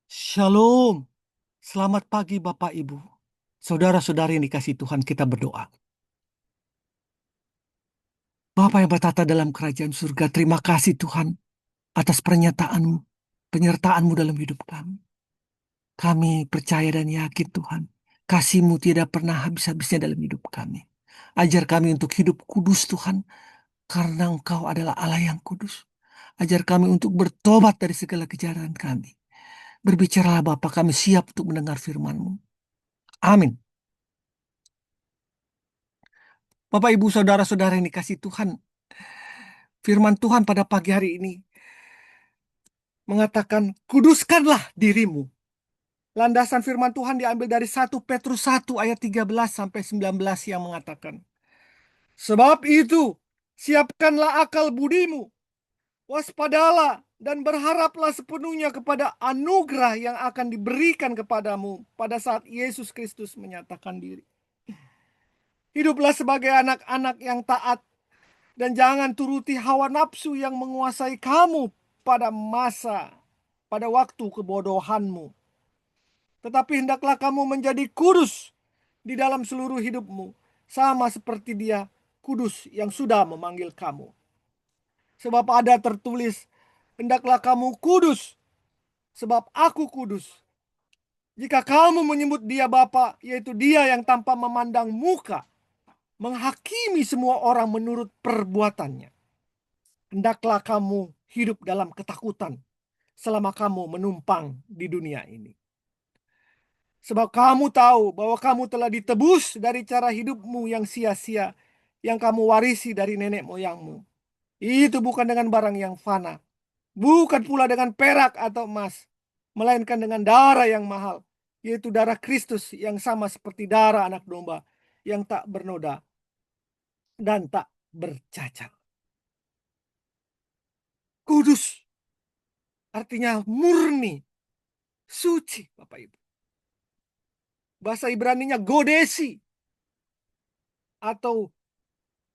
Shalom. Selamat pagi Bapak Ibu. Saudara-saudari yang dikasihi Tuhan, kita berdoa. Bapa yang bertata dalam kerajaan surga, terima kasih Tuhan atas penyertaan-Mu dalam hidup kami. Kami percaya dan yakin Tuhan, kasih-Mu tidak pernah habis-habisnya dalam hidup kami. Ajar kami untuk hidup kudus Tuhan, karena Engkau adalah Allah yang kudus. Ajar kami untuk bertobat dari segala kejahatan kami. Berbicaralah Bapa, kami siap untuk mendengar firman-Mu. Amin. Bapak, Ibu, Saudara-saudara yang dikasihi Tuhan, firman Tuhan pada pagi hari ini mengatakan, kuduskanlah dirimu. Landasan firman Tuhan diambil dari 1 Petrus 1 ayat 13 sampai 19 yang mengatakan, sebab itu, siapkanlah akal budimu, waspadalah dan berharaplah sepenuhnya kepada anugerah yang akan diberikan kepadamu pada saat Yesus Kristus menyatakan diri. Hiduplah sebagai anak-anak yang taat, dan jangan turuti hawa nafsu yang menguasai kamu pada waktu kebodohanmu. Tetapi hendaklah kamu menjadi kudus di dalam seluruh hidupmu, sama seperti Dia kudus yang sudah memanggil kamu. Sebab ada tertulis, hendaklah kamu kudus, sebab aku kudus. Jika kamu menyebut Dia Bapa, yaitu Dia yang tanpa memandang muka, menghakimi semua orang menurut perbuatannya, hendaklah kamu hidup dalam ketakutan selama kamu menumpang di dunia ini. Sebab kamu tahu bahwa kamu telah ditebus dari cara hidupmu yang sia-sia, yang kamu warisi dari nenek moyangmu. Itu bukan dengan barang yang fana, bukan pula dengan perak atau emas, melainkan dengan darah yang mahal, yaitu darah Kristus yang sama seperti darah anak domba, yang tak bernoda dan tak bercacat. Kudus artinya murni, suci, Bapak Ibu. Bahasa Ibraninya godesi atau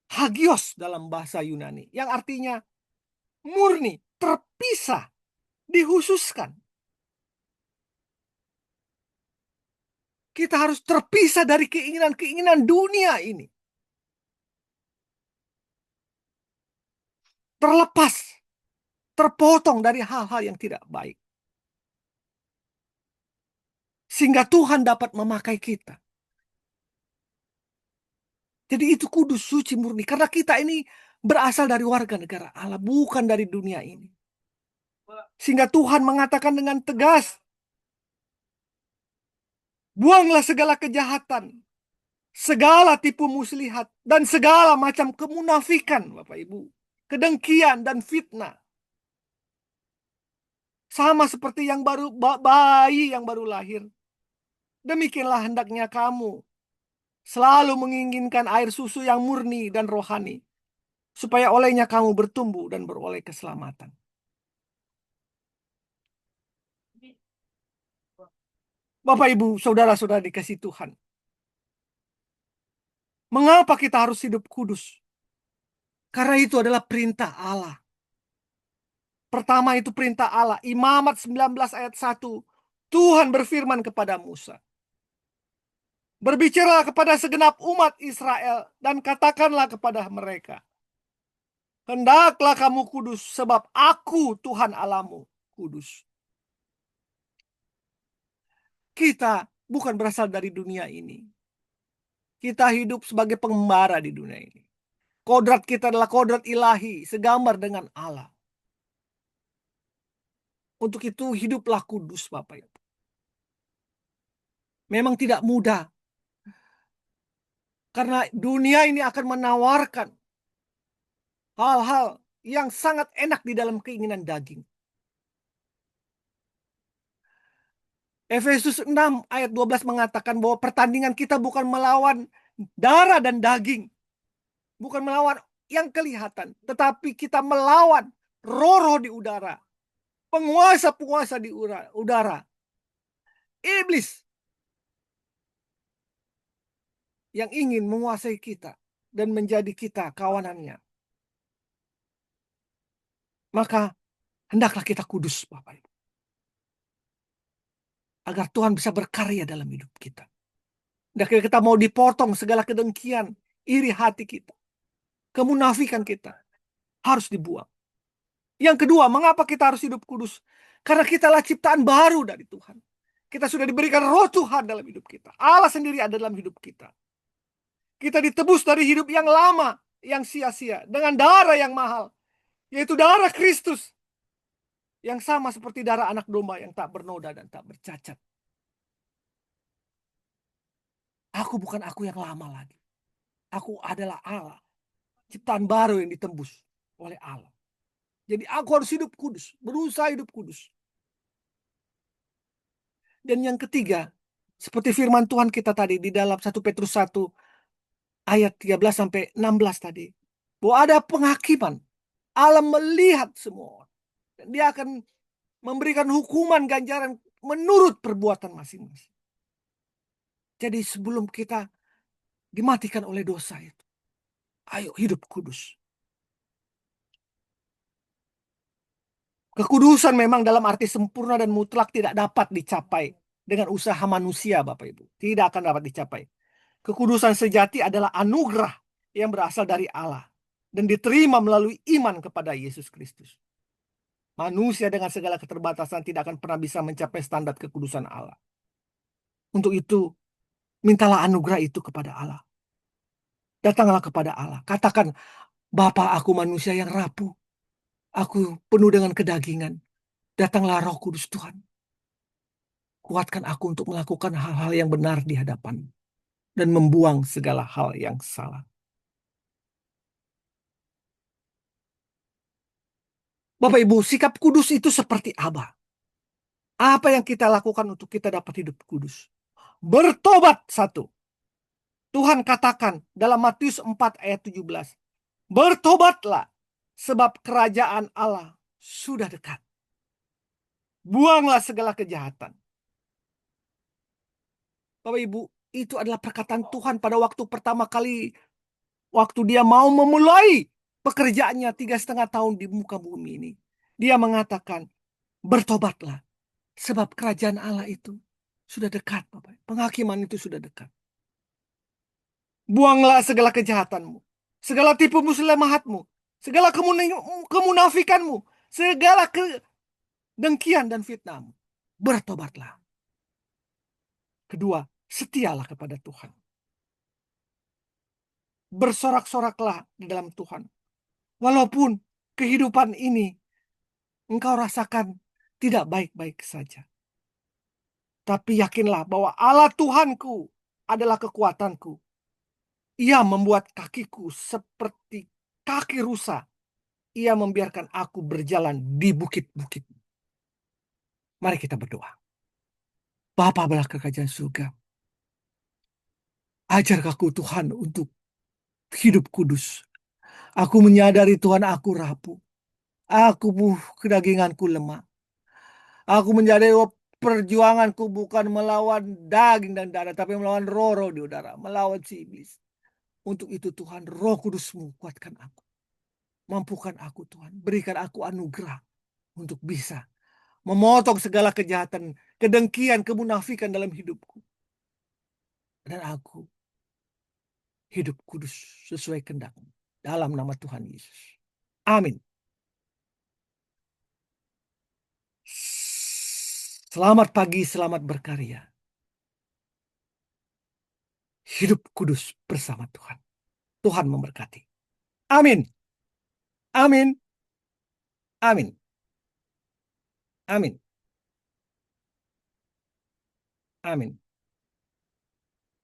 hagios dalam bahasa Yunani, yang artinya murni, terpisah, dihususkan. Kita harus terpisah dari keinginan-keinginan dunia ini. Terlepas, terpotong dari hal-hal yang tidak baik. Sehingga Tuhan dapat memakai kita. Jadi itu kudus, suci, murni. Karena kita ini berasal dari warga negara Allah, bukan dari dunia ini. Sehingga Tuhan mengatakan dengan tegas, buanglah segala kejahatan, segala tipu muslihat, dan segala macam kemunafikan, Bapak Ibu. Kedengkian dan fitnah. Sama seperti yang bayi yang baru lahir. Demikianlah hendaknya kamu selalu menginginkan air susu yang murni dan rohani, supaya olehnya kamu bertumbuh dan beroleh keselamatan. Bapak, Ibu, Saudara-saudara dikasih Tuhan. Mengapa kita harus hidup kudus? Karena itu adalah perintah Allah. Pertama itu perintah Allah. Imamat 19 ayat 1. Tuhan berfirman kepada Musa, berbicaralah kepada segenap umat Israel dan katakanlah kepada mereka, hendaklah kamu kudus sebab aku Tuhan Allahmu kudus. Kita bukan berasal dari dunia ini. Kita hidup sebagai pengembara di dunia ini. Kodrat kita adalah kodrat ilahi, segambar dengan Allah. Untuk itu hiduplah kudus, Bapak Ibu. Memang tidak mudah. Karena dunia ini akan menawarkan hal-hal yang sangat enak di dalam keinginan daging. Efesus 6 ayat 12 mengatakan bahwa pertandingan kita bukan melawan darah dan daging. Bukan melawan yang kelihatan. Tetapi kita melawan roh-roh di udara. Penguasa-penguasa di udara. Iblis yang ingin menguasai kita dan menjadi kita kawanannya. Maka hendaklah kita kudus, Bapak Ibu. agar Tuhan bisa berkarya dalam hidup kita. Dan kita mau dipotong segala kedengkian, iri hati kita, kemunafikan kita harus dibuang. Yang kedua, mengapa kita harus hidup kudus? Karena kita adalah ciptaan baru dari Tuhan. Kita sudah diberikan roh Tuhan dalam hidup kita. Allah sendiri ada dalam hidup kita. Kita ditebus dari hidup yang lama, yang sia-sia, dengan darah yang mahal, yaitu darah Kristus, yang sama seperti darah anak domba yang tak bernoda dan tak bercacat. Aku bukan aku yang lama lagi. Aku adalah Allah, ciptaan baru yang ditembus oleh Allah. Jadi aku harus hidup kudus, berusaha hidup kudus. Dan yang ketiga, seperti firman Tuhan kita tadi di dalam 1 Petrus 1 ayat 13 sampai 16 tadi, bahwa ada penghakiman. Allah melihat semua orang. Dan dia akan memberikan hukuman ganjaran menurut perbuatan masing-masing. Jadi sebelum kita dimatikan oleh dosa itu, ayo hidup kudus. Kekudusan memang dalam arti sempurna dan mutlak tidak dapat dicapai dengan usaha manusia, Bapak Ibu. Tidak akan dapat dicapai. Kekudusan sejati adalah anugerah yang berasal dari Allah dan diterima melalui iman kepada Yesus Kristus. Manusia dengan segala keterbatasan tidak akan pernah bisa mencapai standar kekudusan Allah. Untuk itu, mintalah anugerah itu kepada Allah. Datanglah kepada Allah. Katakan, Bapa, aku manusia yang rapuh. Aku penuh dengan kedagingan. Datanglah Roh Kudus Tuhan. Kuatkan aku untuk melakukan hal-hal yang benar di hadapan dan membuang segala hal yang salah. Bapak Ibu, sikap kudus itu seperti apa? Apa yang kita lakukan untuk kita dapat hidup kudus? Bertobat satu. Tuhan katakan dalam Matius 4 ayat 17. Bertobatlah sebab kerajaan Allah sudah dekat. Buanglah segala kejahatan. Bapak Ibu, itu adalah perkataan Tuhan pada waktu pertama kali. Waktu dia mau memulai pekerjaannya 3,5 tahun di muka bumi ini. Dia mengatakan, bertobatlah. Sebab kerajaan Allah itu sudah dekat, Bapak. Penghakiman itu sudah dekat. Buanglah segala kejahatanmu, segala tipu muslimahatmu, segala kemunafikanmu, segala kedengkian dan fitnahmu. Bertobatlah. Kedua, setialah kepada Tuhan. Bersorak-soraklah di dalam Tuhan. Walaupun kehidupan ini engkau rasakan tidak baik-baik saja. Tapi yakinlah bahwa Allah Tuhanku adalah kekuatanku. Ia membuat kakiku seperti kaki rusa. Ia membiarkan aku berjalan di bukit-bukit. Mari kita berdoa. Bapa belah kerajaan surga. Ajar aku Tuhan untuk hidup kudus. Aku menyadari Tuhan aku rapuh. Aku kedaginganku lemah. Aku menyadari bahwa perjuanganku bukan melawan daging dan darah, tapi melawan roh-roh di udara, melawan si iblis. Untuk itu Tuhan, Roh Kudus-Mu kuatkan aku. Mampukan aku Tuhan, berikan aku anugerah untuk bisa memotong segala kejahatan, kedengkian, kemunafikan dalam hidupku. Dan aku hidup kudus sesuai kehendak-Mu. Dalam nama Tuhan Yesus. Amin. Selamat pagi, selamat berkarya. Hidup kudus bersama Tuhan. Tuhan memberkati. Amin. Amin. Amin. Amin. Amin.